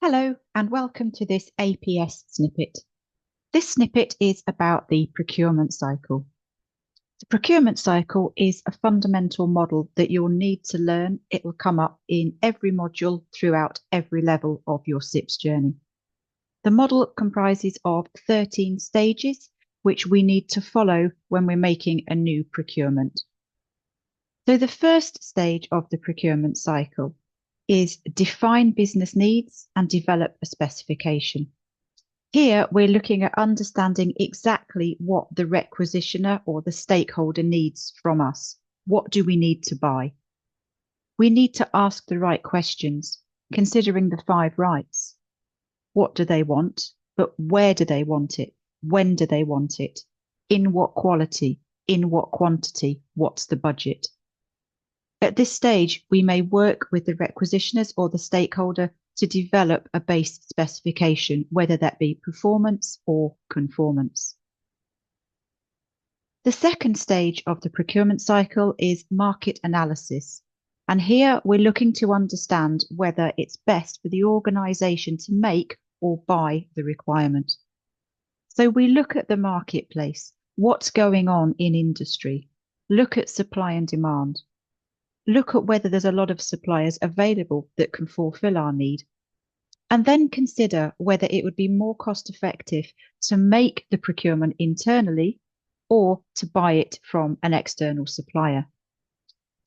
Hello and welcome to this APS snippet. This snippet is about the procurement cycle. The procurement cycle is a fundamental model that you'll need to learn. It will come up in every module throughout every level of your SIPS journey. The model comprises of 13 stages, which we need to follow when we're making a new procurement. So the first stage of the procurement cycle is define business needs and develop a specification. Here, we're looking at understanding exactly what the requisitioner or the stakeholder needs from us. What do we need to buy? We need to ask the right questions, considering the 5 rights. What do they want? But where do they want it? When do they want it? In what quality? In what quantity? What's the budget? At this stage, we may work with the requisitioners or the stakeholder to develop a base specification, whether that be performance or conformance. The second stage of the procurement cycle is market analysis. And here we're looking to understand whether it's best for the organisation to make or buy the requirement. So we look at the marketplace, what's going on in industry, look at supply and demand. Look at whether there's a lot of suppliers available that can fulfill our need, and then consider whether it would be more cost effective to make the procurement internally or to buy it from an external supplier.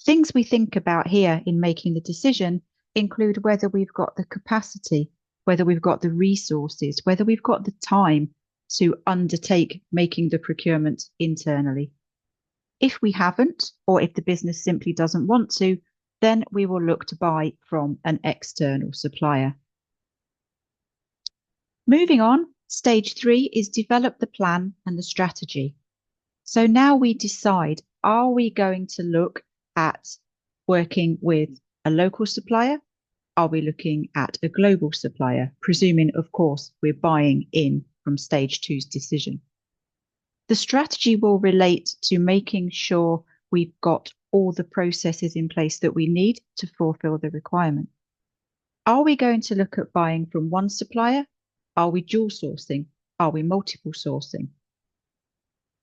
Things we think about here in making the decision include whether we've got the capacity, whether we've got the resources, whether we've got the time to undertake making the procurement internally. If we haven't, or if the business simply doesn't want to, then we will look to buy from an external supplier. Moving on, stage 3 is develop the plan and the strategy. So now we decide, are we going to look at working with a local supplier? Are we looking at a global supplier? Presuming, of course, we're buying in from stage 2's decision. The strategy will relate to making sure we've got all the processes in place that we need to fulfill the requirement. Are we going to look at buying from one supplier? Are we dual sourcing? Are we multiple sourcing?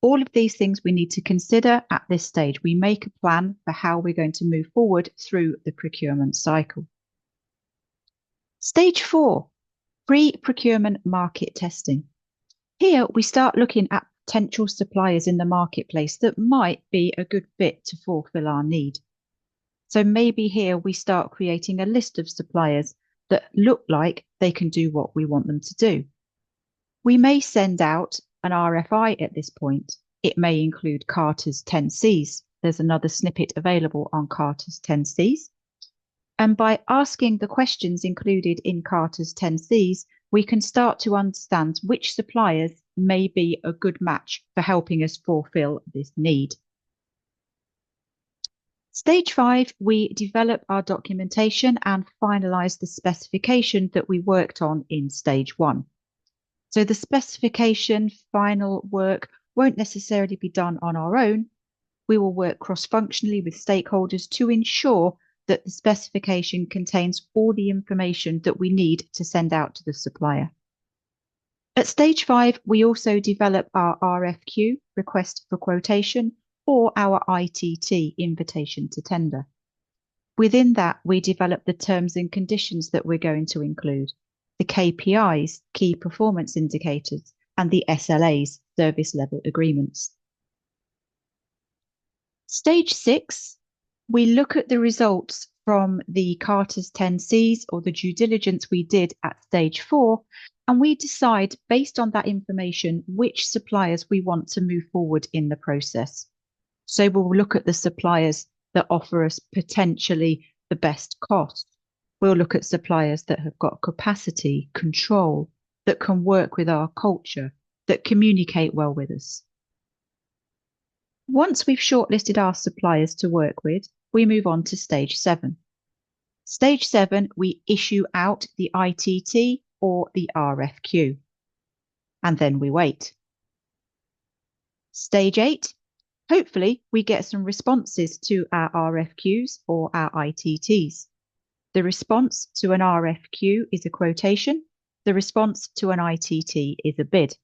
All of these things we need to consider at this stage. We make a plan for how we're going to move forward through the procurement cycle. Stage 4, pre-procurement market testing. Here we start looking at potential suppliers in the marketplace that might be a good fit to fulfill our need. So maybe here we start creating a list of suppliers that look like they can do what we want them to do. We may send out an RFI at this point. It may include Carter's 10Cs. There's another snippet available on Carter's 10Cs. And by asking the questions included in Carter's 10Cs, we can start to understand which suppliers may be a good match for helping us fulfill this need. Stage 5, we develop our documentation and finalize the specification that we worked on in stage 1. So the specification final work won't necessarily be done on our own. We will work cross-functionally with stakeholders to ensure that the specification contains all the information that we need to send out to the supplier. At stage 5, we also develop our RFQ, request for quotation, or our ITT, invitation to tender. Within that, we develop the terms and conditions that we're going to include, the KPIs, key performance indicators, and the SLAs, service level agreements. Stage 6, we look at the results from the Carter's 10Cs or the due diligence we did at stage 4, and we decide based on that information which suppliers we want to move forward in the process. So we'll look at the suppliers that offer us potentially the best cost. We'll look at suppliers that have got capacity, control, that can work with our culture, that communicate well with us. Once we've shortlisted our suppliers to work with, we move on to stage 7. Stage 7, we issue out the ITT or the RFQ, and then we wait. Stage 8, hopefully we get some responses to our RFQs or our ITTs. The response to an RFQ is a quotation. The response to an ITT is a bid.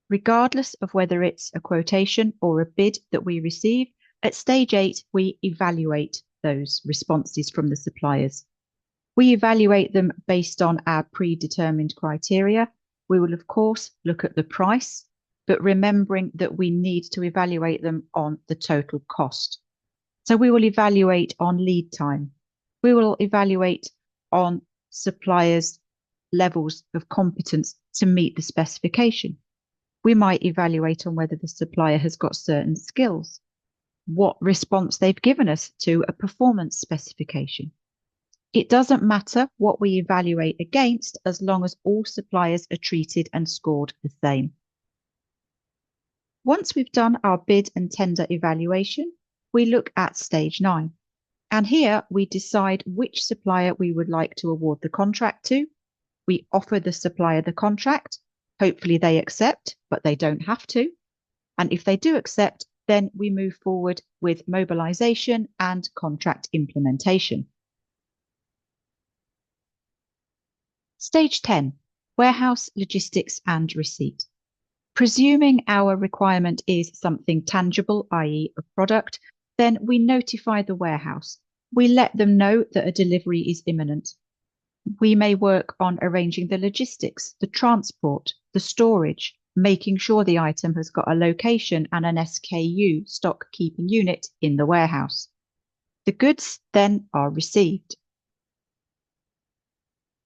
Regardless of whether it's a quotation or a bid that we receive, at stage 8, we evaluate those responses from the suppliers. We evaluate them based on our predetermined criteria. We will, of course, look at the price, but remembering that we need to evaluate them on the total cost. So we will evaluate on lead time. We will evaluate on suppliers' levels of competence to meet the specification. We might evaluate on whether the supplier has got certain skills, what response they've given us to a performance specification. It doesn't matter what we evaluate against as long as all suppliers are treated and scored the same. Once we've done our bid and tender evaluation, we look at stage 9. And here we decide which supplier we would like to award the contract to. We offer the supplier the contract. Hopefully they accept, but they don't have to. And if they do accept, then we move forward with mobilization and contract implementation. Stage 10, warehouse, logistics and receipt. Presuming our requirement is something tangible, i.e. a product, then we notify the warehouse. We let them know that a delivery is imminent. We may work on arranging the logistics, the transport, the storage, making sure the item has got a location and an SKU, stock keeping unit, in the warehouse. The goods then are received.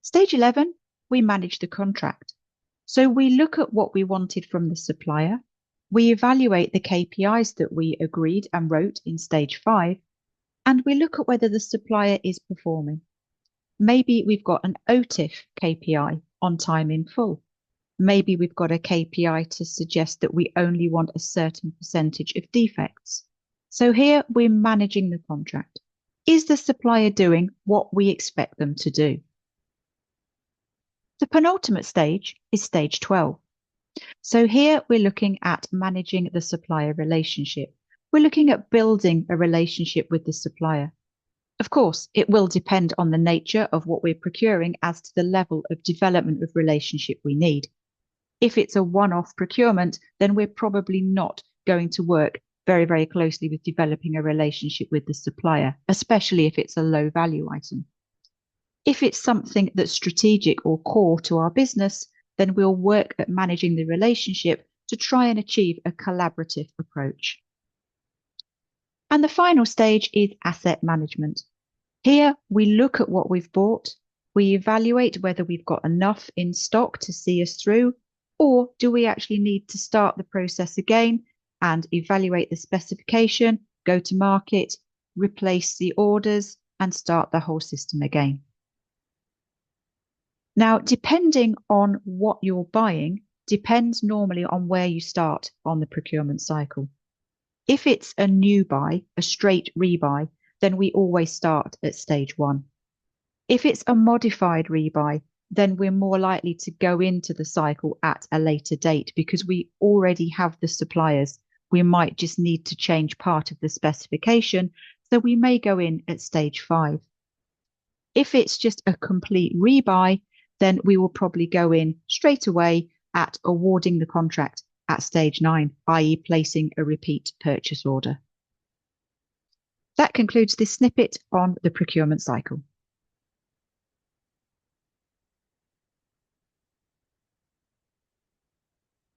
Stage 11, we manage the contract. So we look at what we wanted from the supplier. We evaluate the KPIs that we agreed and wrote in stage 5, and we look at whether the supplier is performing. Maybe we've got an OTIF KPI, on time in full. Maybe we've got a KPI to suggest that we only want a certain percentage of defects. So here we're managing the contract. Is the supplier doing what we expect them to do? The penultimate stage is stage 12. So here we're looking at managing the supplier relationship. We're looking at building a relationship with the supplier. Of course, it will depend on the nature of what we're procuring as to the level of development of relationship we need. If it's a one-off procurement, then we're probably not going to work very, very closely with developing a relationship with the supplier, especially if it's a low value item. If it's something that's strategic or core to our business, then we'll work at managing the relationship to try and achieve a collaborative approach. And the final stage is asset management. Here we look at what we've bought, we evaluate whether we've got enough in stock to see us through, or do we actually need to start the process again and evaluate the specification, go to market, replace the orders, and start the whole system again. Now, depending on what you're buying, depends normally on where you start on the procurement cycle. If it's a new buy, a straight rebuy, then we always start at stage 1. If it's a modified rebuy, then we're more likely to go into the cycle at a later date because we already have the suppliers. We might just need to change part of the specification, so we may go in at stage 5. If it's just a complete rebuy, then we will probably go in straight away at awarding the contract at stage 9, i.e. placing a repeat purchase order. That concludes this snippet on the procurement cycle.